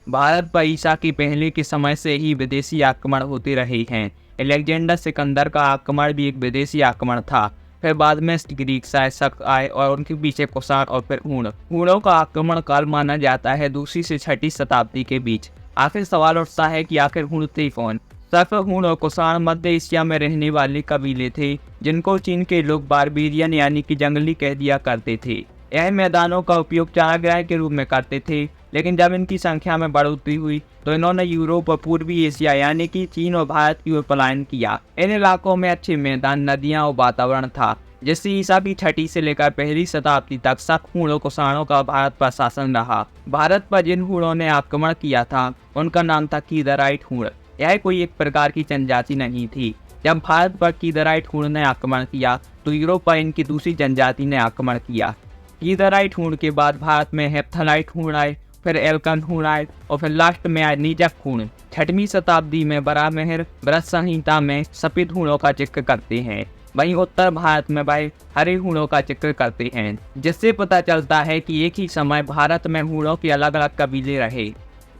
भारत पर ईसा की पहले के समय से ही विदेशी आक्रमण होते रहे हैं। अलेक्जेंडर सिकंदर का आक्रमण भी एक विदेशी आक्रमण था। फिर बाद में ग्रीक शासक आए और उनके पीछे कुषाण और फिर हूण। हूणों का आक्रमण काल माना जाता है 2वीं से 6वीं शताब्दी के बीच। आखिर सवाल उठता है कि आखिर हूण थे कौन। सर्फ, हूण और कुषाण मध्य एशिया में रहने वाले कबीले थे जिनको चीन के लोग बारबेरियन यानी कि जंगली कह दिया करते थे। यह मैदानों का उपयोग चारागाह के रूप में करते थे, लेकिन जब इनकी संख्या में बढ़ोतरी हुई तो इन्होंने यूरोप और पूर्वी एशिया यानी कि चीन और भारत की ओर पलायन किया। इन इलाकों में अच्छे मैदान, नदियां और वातावरण था, जिससे ईसा की 6वीं से लेकर 1ली शताब्दी तक सब हूणों कुषाणों का भारत पर शासन रहा। भारत पर जिन हूणों ने आक्रमण किया था उनका नाम था कीदराइट हूण। यह कोई एक प्रकार की जनजाति नहीं थी। जब भारत पर कीदराइट हूण ने आक्रमण किया तो यूरोप पर इनकी दूसरी जनजाति ने आक्रमण किया। कीदराइट हूण के बाद भारत में हेप्थलाइट हूण आए, फिर एल्कन हूण आए और फिर लास्ट में आए नीजक हूण। 6वीं शताब्दी में बराहमिहिर व्रत संहिता में सफेद हूणों का जिक्र करते हैं, वहीं उत्तर भारत में भाई हरे हूणों का जिक्र करते हैं, जिससे पता चलता है कि एक ही समय भारत में हूणों के अलग अलग कबीले रहे।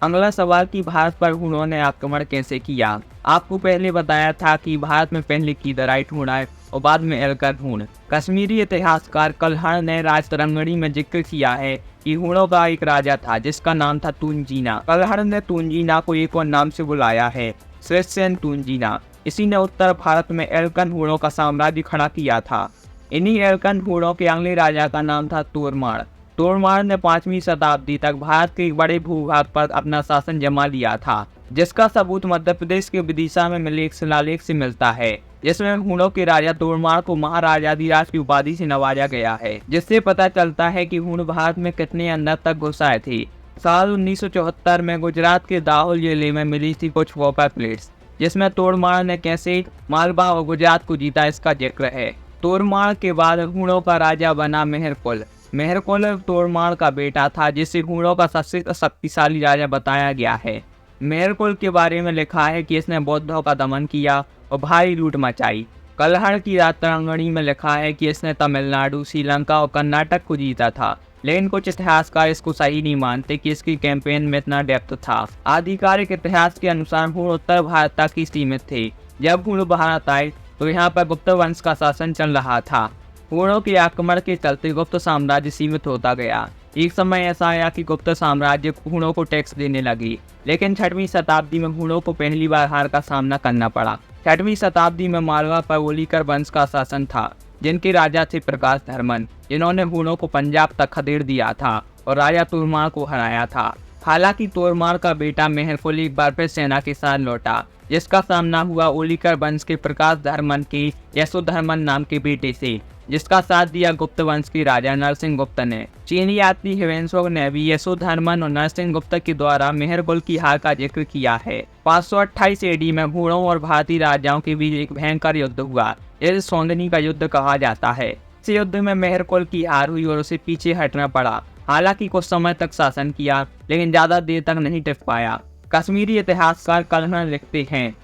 अगला सवाल कि भारत पर हूणों ने आक्रमण कैसे किया। आपको पहले बताया था कि भारत में पहले कीदराइट हूण आए और बाद में एल्कन हूण। कश्मीरी इतिहासकार कल्हण ने राजतरंगिणी में जिक्र किया है कि हूणों का एक राजा था जिसका नाम था तुंजीना। कल्हण ने तुंजीना को एक और नाम से बुलाया है, श्रेष्ठसेन तुंजीना। इसी ने उत्तर भारत में एल्कन हूणों का साम्राज्य खड़ा किया था। इन्हीं एल्कन हूणों के अगले राजा का नाम था तोरमाड़। तोरमाड़ ने 5वीं शताब्दी तक भारत के एक बड़े भूभाग पर अपना शासन जमा लिया था, जिसका सबूत मध्य प्रदेश के विदिशा में मिले एक शिलालेख से मिलता है, जिसमें हूणों के राजा तोरमाड़ को महाराजाधिराज की उपाधि से नवाजा गया है, जिससे पता चलता है कि हूण भारत में कितने अंदर तक घुस आए थे। साल 1974 में गुजरात के दाहोद जिले में मिली थी कुछ कॉपर प्लेट्स, जिसमें तोरमाड़ ने कैसे मालवा और गुजरात को जीता इसका जिक्र है। तोरमाड़ के बाद हूणों का राजा बना मेहरकुल। मेहरकुल तोरमाड़ का बेटा था, जिसे हूणों का सबसे शक्तिशाली राजा बताया गया है। मेहरकुल के बारे में लिखा है कि इसने बौद्धों का दमन किया और भारी लूट मचाई। कल्हण की राजतरंगिणी में लिखा है कि इसने तमिलनाडु, श्रीलंका और कर्नाटक को जीता था, लेकिन कुछ इतिहासकार इसको सही नहीं मानते कि इसकी कैंपेन में इतना डेप्थ था। आधिकारिक इतिहास के अनुसार हूण उत्तर भारत तक ही सीमित थे। जब हूण भारत आए तो यहाँ पर गुप्त वंश का शासन चल रहा था। हूणों के आक्रमण के चलते गुप्त साम्राज्य सीमित होता गया। एक समय ऐसा आया कि गुप्त साम्राज्य हूणों को टैक्स देने लगी, लेकिन 6वीं शताब्दी में हूणों को पहली बार हार का सामना करना पड़ा। 6वीं शताब्दी में मालवा पर ओलिकर वंश का शासन था, जिनके राजा थे प्रकाश धर्मन, जिन्होंने हूणों को पंजाब तक खदेड़ दिया था और राजा तोरमाड़ को हराया था। हालांकि तोरमाड़ का बेटा मेहरकुल एक बार फिर सेना के साथ लौटा, जिसका सामना हुआ ओलिकर वंश के प्रकाश धर्मन के यशोधर्मन नाम के बेटे से, जिसका साथ दिया गुप्त वंश के राजा नरसिंह गुप्त ने। चीनी यात्री हिवेंशोक ने भी यशोधर्मन और नरसिंह गुप्त के द्वारा मेहरकुल की हार का जिक्र किया है। 528 एडी में हूणों और भारतीय राजाओं के बीच एक भयंकर युद्ध हुआ, इसे सौंदनी का युद्ध कहा जाता है। इस युद्ध में मेहरकुल की हार हुई और उसे पीछे हटना पड़ा। हालांकि कुछ समय तक शासन किया, लेकिन ज्यादा देर तक नहीं टिक पाया। कश्मीरी इतिहासकार कल्हण लिखते हैं,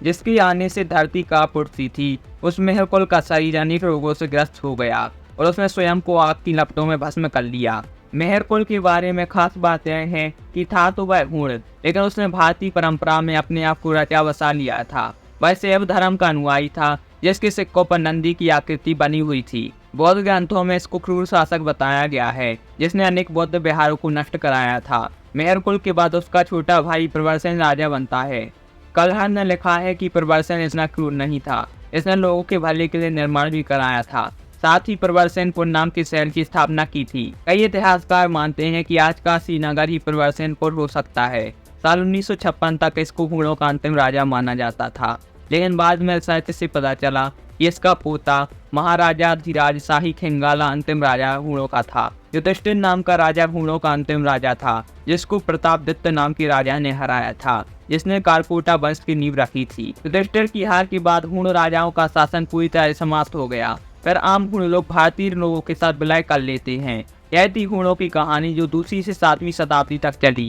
जिसके आने से धरती कांप उठती थी, उस मेहरकुल का शरीर अनेक रोगों से ग्रस्त हो गया और उसने स्वयं को आग की लपटों में भस्म कर लिया। मेहरकुल के बारे में खास बात यह है कि था तो वह हूण, लेकिन उसने भारतीय परंपरा में अपने आप को रचा बसा लिया था। वह शैव धर्म का अनुयायी था, जिसके सिक्कों पर नंदी की आकृति बनी हुई थी। बौद्ध ग्रंथों में इसको क्रूर शासक बताया गया है, जिसने अनेक बौद्ध विहारों को नष्ट कराया था। मेहरकुल के बाद उसका छोटा भाई प्रवरसेन राजा बनता है। कल्हण ने लिखा है कि प्रवरसेन इतना क्रूर नहीं था, इसने लोगों के भले के लिए निर्माण भी कराया था। साथ ही प्रवरसेनपुर नाम के शहर की स्थापना की थी। कई इतिहासकार मानते हैं कि आज का श्रीनगर ही प्रवरसेनपुर हो सकता है। साल 1956 तक इसको हूणों का अंतिम राजा माना जाता था, लेकिन बाद में रिसर्च से पता चला कि इसका पोता महाराजाधिराज शाही खिंगाला अंतिम राजा हूणों का था। युधिष्ठिर नाम का राजा हूणों का अंतिम राजा था, जिसको प्रतापदित्त नाम के राजा ने हराया था, जिसने कारकोटा वंश की नींव रखी थी। युधिष्ठिर की हार के बाद हूण राजाओं का शासन पूरी तरह समाप्त हो गया। फिर आम हूण लोग भारतीय लोगों के साथ विलय कर लेते हैं। यह थी हूणों की कहानी, जो 2वीं से 7वीं शताब्दी तक चली।